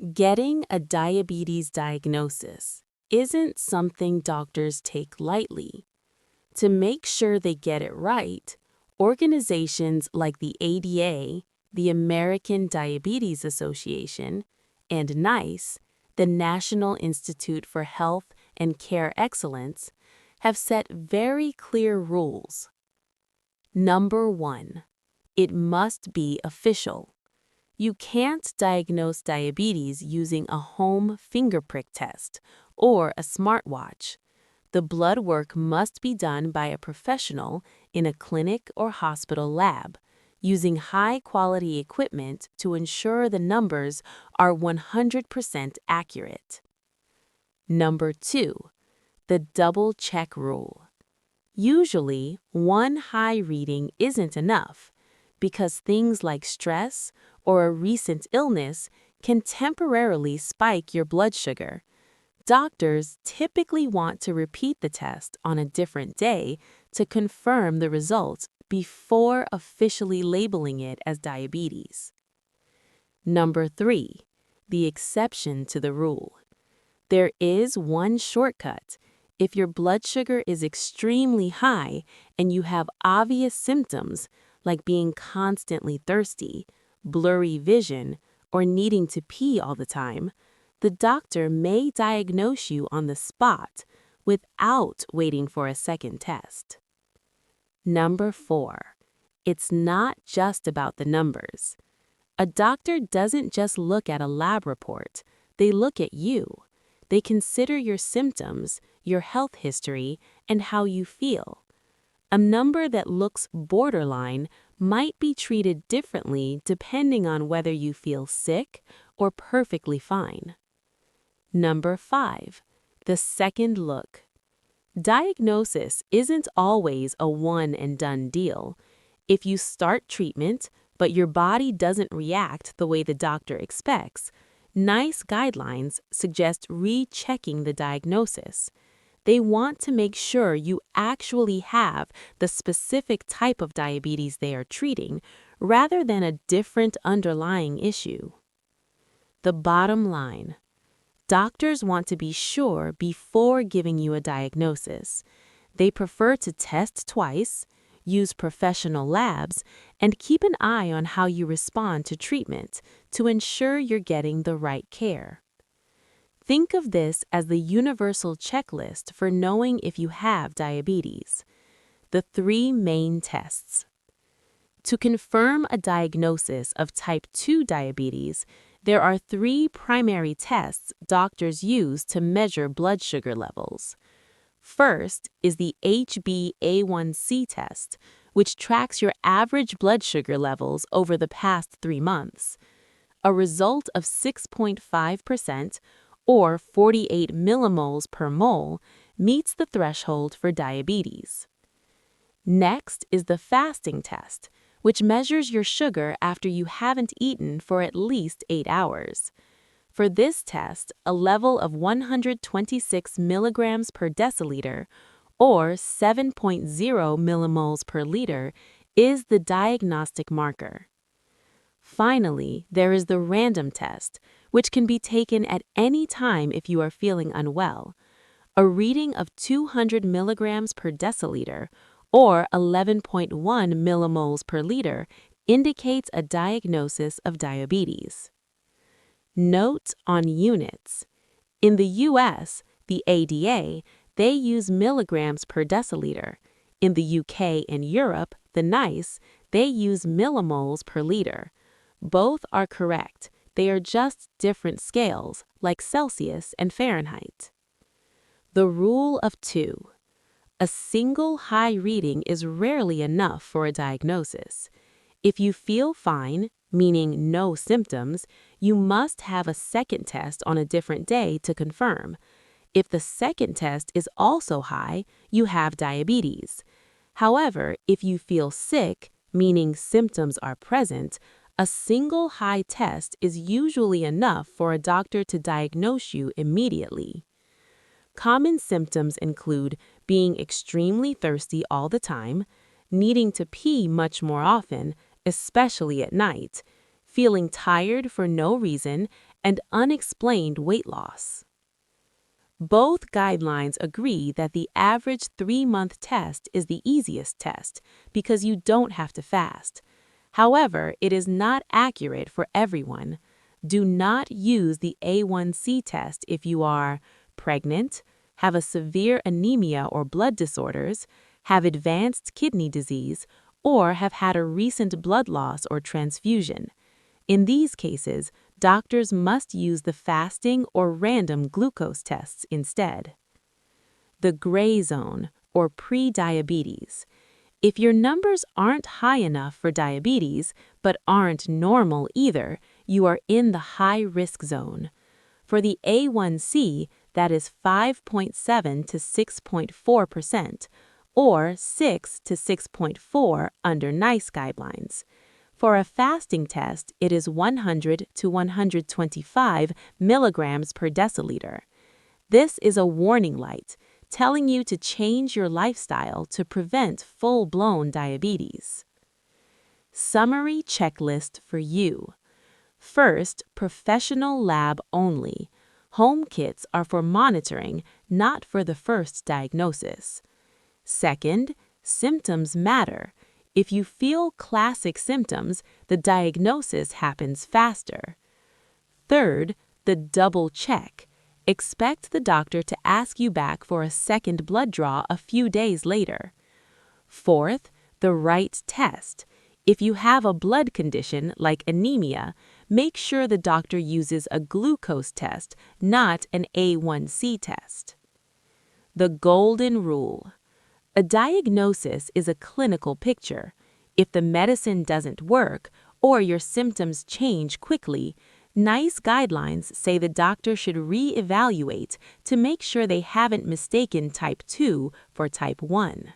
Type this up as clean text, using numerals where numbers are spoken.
Getting a diabetes diagnosis isn't something doctors take lightly. To make sure they get it right, organizations like the ADA, the American Diabetes Association, and NICE, the National Institute for Health and Care Excellence, have set very clear rules. Number 1. It must be official. You can't diagnose diabetes using a home finger prick test or a smartwatch. The blood work must be done by a professional in a clinic or hospital lab, using high-quality equipment to ensure the numbers are 100% accurate. Number 2. The double-check rule. Usually, one high reading isn't enough, because things like stress or a recent illness can temporarily spike your blood sugar. Doctors typically want to repeat the test on a different day to confirm the results before officially labeling it as diabetes. Number 3. The exception to the rule. There is one shortcut. If your blood sugar is extremely high and you have obvious symptoms like being constantly thirsty, blurry vision, or needing to pee all the time, the doctor may diagnose you on the spot without waiting for a second test. Number 4. It's not just about the numbers. A doctor doesn't just look at a lab report, they look at you. They consider your symptoms, your health history, and how you feel. A number that looks borderline might be treated differently depending on whether you feel sick or perfectly fine. Number 5. The second look. Diagnosis isn't always a one-and-done deal. If you start treatment, but your body doesn't react the way the doctor expects, NICE guidelines suggest rechecking the diagnosis. They want to make sure you actually have the specific type of diabetes they are treating, rather than a different underlying issue. The bottom line. Doctors want to be sure before giving you a diagnosis. They prefer to test twice, use professional labs, and keep an eye on how you respond to treatment to ensure you're getting the right care. Think of this as the universal checklist for knowing if you have diabetes. The 3 main tests. To confirm a diagnosis of type 2 diabetes, there are 3 primary tests doctors use to measure blood sugar levels. First is the HbA1c test, which tracks your average blood sugar levels over the past 3 months. A result of 6.5% or 48 millimoles per mole meets the threshold for diabetes. Next is the fasting test, which measures your sugar after you haven't eaten for at least 8 hours. For this test, a level of 126 milligrams per deciliter, or 7.0 millimoles per liter, is the diagnostic marker. Finally, there is the random test, which can be taken at any time if you are feeling unwell. A reading of 200 milligrams per deciliter, or 11.1 millimoles per liter, indicates a diagnosis of diabetes. Note on units. In the U.S., the ADA, they use milligrams per deciliter. In the UK and Europe, the NICE, they use millimoles per liter. Both are correct. They are just different scales, like Celsius and Fahrenheit. The rule of 2. A single high reading is rarely enough for a diagnosis. If you feel fine, meaning no symptoms, you must have a second test on a different day to confirm. If the second test is also high, you have diabetes. However, if you feel sick, meaning symptoms are present, a single high test is usually enough for a doctor to diagnose you immediately. Common symptoms include being extremely thirsty all the time, needing to pee much more often, especially at night, feeling tired for no reason, and unexplained weight loss. Both guidelines agree that the average 3-month test is the easiest test because you don't have to fast. However, it is not accurate for everyone. Do not use the A1C test if you are pregnant, have a severe anemia or blood disorders, have advanced kidney disease, or have had a recent blood loss or transfusion. In these cases, doctors must use the fasting or random glucose tests instead. The gray zone, or pre-diabetes. If your numbers aren't high enough for diabetes, but aren't normal either, you are in the high-risk zone. For the A1C, that is 5.7 to 6.4%, or 6 to 6.4 under NICE guidelines. For a fasting test, it is 100 to 125 milligrams per deciliter. This is a warning light, telling you to change your lifestyle to prevent full-blown diabetes. Summary checklist for you. First, professional lab only. Home kits are for monitoring, not for the first diagnosis. Second, symptoms matter. If you feel classic symptoms, the diagnosis happens faster. Third, the double check. Expect the doctor to ask you back for a second blood draw a few days later. Fourth, the right test. If you have a blood condition like anemia, make sure the doctor uses a glucose test, not an A1C test. The golden rule. A diagnosis is a clinical picture. If the medicine doesn't work or your symptoms change quickly, NICE guidelines say the doctor should re-evaluate to make sure they haven't mistaken type 2 for type 1.